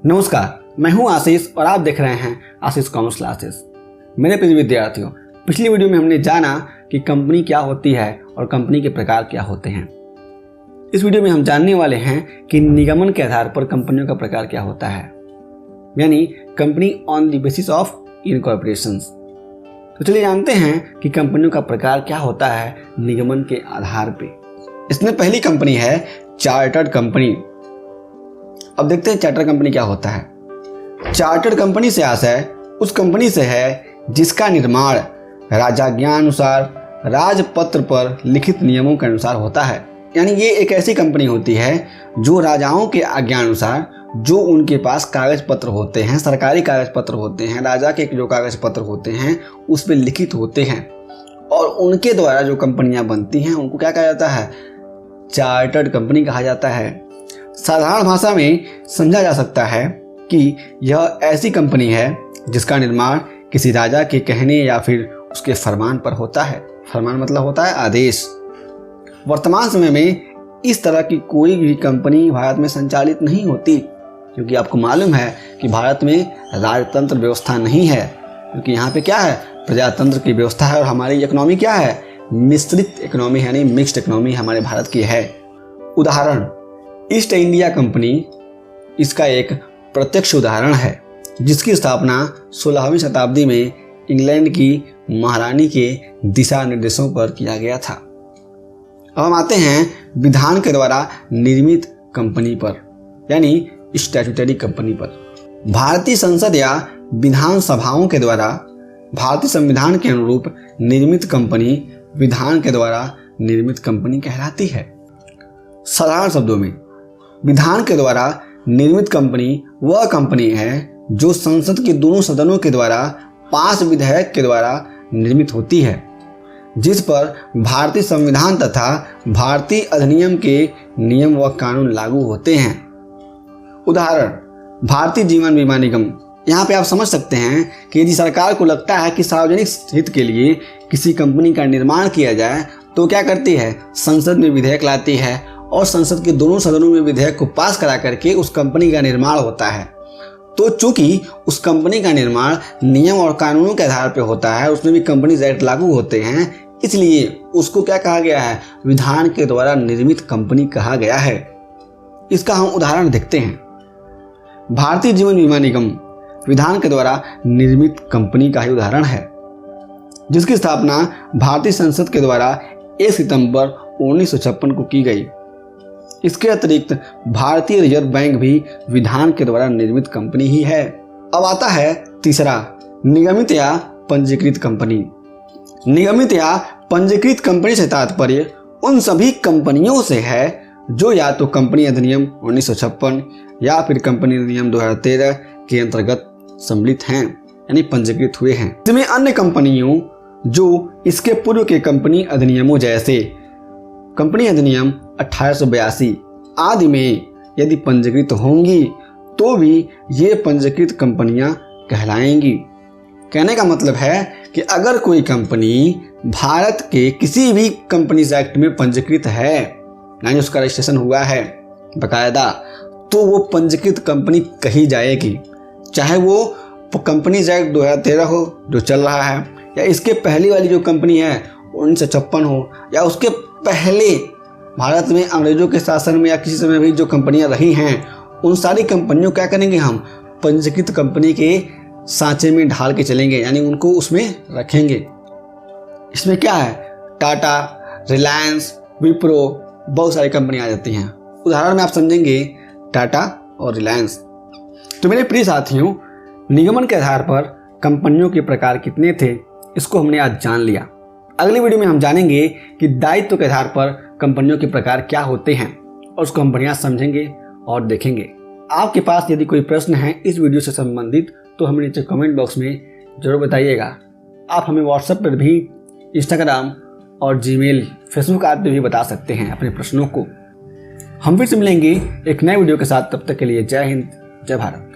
नमस्कार, मैं हूं आशीष और आप देख रहे हैं आशीष कॉमर्स क्लासेस। मेरे प्रिय विद्यार्थियों, पिछली वीडियो में हमने जाना कि कंपनी क्या होती है और कंपनी के प्रकार क्या होते हैं। इस वीडियो में हम जानने वाले हैं कि निगमन के आधार पर कंपनियों का प्रकार क्या होता है, यानी company on the basis of incorporations. तो चलिए जानते हैं कि कंपनियों का प्रकार क्या होता है निगमन के आधार पे। इसमें पहली कंपनी है चार्टर्ड कंपनी। अब देखते हैं चार्टर्ड कंपनी क्या होता है। चार्टर्ड कंपनी से आशय उस कंपनी से है जिसका निर्माण राजाज्ञानुसार राजपत्र पर लिखित नियमों के अनुसार होता है। यानी ये एक ऐसी कंपनी होती है जो राजाओं के आज्ञानुसार जो उनके पास कागज पत्र होते हैं, सरकारी कागज पत्र होते हैं, राजा के जो कागज पत्र होते हैं उस पर लिखित होते हैं और उनके द्वारा जो कंपनियां बनती हैं उनको क्या कहा जाता है? चार्टर्ड कंपनी कहा जाता है। साधारण भाषा में समझा जा सकता है कि यह ऐसी कंपनी है जिसका निर्माण किसी राजा के कहने या फिर उसके फरमान पर होता है। फरमान मतलब होता है आदेश। वर्तमान समय में इस तरह की कोई भी कंपनी भारत में संचालित नहीं होती, क्योंकि आपको मालूम है कि भारत में राजतंत्र व्यवस्था नहीं है, क्योंकि यहाँ पे क्या है? प्रजातंत्र की व्यवस्था है और हमारी इकोनॉमी क्या है? मिश्रित इकोनॉमी, यानी मिक्स्ड इकोनॉमी हमारे भारत की है। उदाहरण ईस्ट इंडिया कंपनी इसका एक प्रत्यक्ष उदाहरण है, जिसकी स्थापना 16वीं शताब्दी में इंग्लैंड की महारानी के दिशा निर्देशों पर किया गया था। अब हम आते हैं विधान के द्वारा निर्मित कंपनी पर, यानी स्टैट्यूटरी कंपनी पर। भारतीय संसद या विधान सभाओं के द्वारा भारतीय संविधान के अनुरूप निर्मित कंपनी विधान के द्वारा निर्मित कंपनी कहलाती है। साधारण शब्दों में विधान के द्वारा निर्मित कंपनी वह कंपनी है जो संसद के दोनों सदनों के द्वारा पास विधेयक के द्वारा निर्मित होती है, जिस पर भारतीय संविधान तथा भारतीय अधिनियम के नियम व कानून लागू होते हैं। उदाहरण भारतीय जीवन बीमा निगम। यहाँ पे आप समझ सकते हैं कि यदि सरकार को लगता है कि सार्वजनिक हित के लिए किसी कंपनी का निर्माण किया जाए तो क्या करती है? संसद में विधेयक लाती है और संसद के दोनों सदनों में विधेयक को पास करा करके उस कंपनी का निर्माण होता है। तो चूंकि उस कंपनी का निर्माण नियम और कानूनों के आधार पर होता है, उसमें भी कंपनीज एक्ट लागू होते हैं, इसलिए उसको क्या कहा गया है? विधान के द्वारा निर्मित कंपनी कहा गया है। इसका हम उदाहरण देखते हैं। भारतीय जीवन बीमा निगम विधान के द्वारा निर्मित कंपनी का ही उदाहरण है, जिसकी स्थापना भारतीय संसद के द्वारा 1 सितंबर 1956 को की गई। इसके अतिरिक्त भारतीय रिजर्व बैंक भी विधान के द्वारा निर्मित कंपनी ही है। अब आता है तीसरा, निगमित या पंजीकृत कंपनी। निगमित या पंजीकृत कंपनी से तात्पर्य उन सभी कंपनियों से है जो या तो कंपनी अधिनियम 1956 या फिर कंपनी अधिनियम 2013 के अंतर्गत सम्मिलित हैं, यानी पंजीकृत हुए हैं। इसमें अन्य कंपनियों जो इसके पूर्व के कंपनी अधिनियमों जैसे कंपनी अधिनियम 1882 आदि में यदि पंजीकृत होंगी तो भी ये पंजीकृत कंपनियां कहलाएंगी। कहने का मतलब है कि अगर कोई कंपनी भारत के किसी भी कंपनीज एक्ट में पंजीकृत है, यानी उसका रजिस्ट्रेशन हुआ है बकायदा, तो वो पंजीकृत कंपनी कही जाएगी, चाहे वो कंपनीज एक्ट 2013 हो जो चल रहा है, या इसके पहली वाली जो कंपनी है 1956 हो, या उसके पहले भारत में अंग्रेजों के शासन में या किसी समय भी जो कंपनियां रही हैं, उन सारी कंपनियों क्या करेंगे? हम पंजीकृत कंपनी के सांचे में ढाल के चलेंगे, यानी उनको उसमें रखेंगे। इसमें क्या है? टाटा, रिलायंस, विप्रो, बहुत सारी कंपनियां आ जाती हैं। उदाहरण में आप समझेंगे टाटा और रिलायंस। तो मेरे प्रिय साथियों, निगमन के आधार पर कंपनियों के प्रकार कितने थे इसको हमने आज जान लिया। अगली वीडियो में हम जानेंगे कि दायित्व के आधार पर कंपनियों के प्रकार क्या होते हैं और उसको हम बढ़िया समझेंगे और देखेंगे। आपके पास यदि कोई प्रश्न है इस वीडियो से संबंधित तो हमें नीचे कमेंट बॉक्स में जरूर बताइएगा। आप हमें व्हाट्सएप पर भी, इंस्टाग्राम और जीमेल, फेसबुक आदि पर भी बता सकते हैं अपने प्रश्नों को। हम फिर से मिलेंगे एक नए वीडियो के साथ। तब तक के लिए जय हिंद, जय भारत।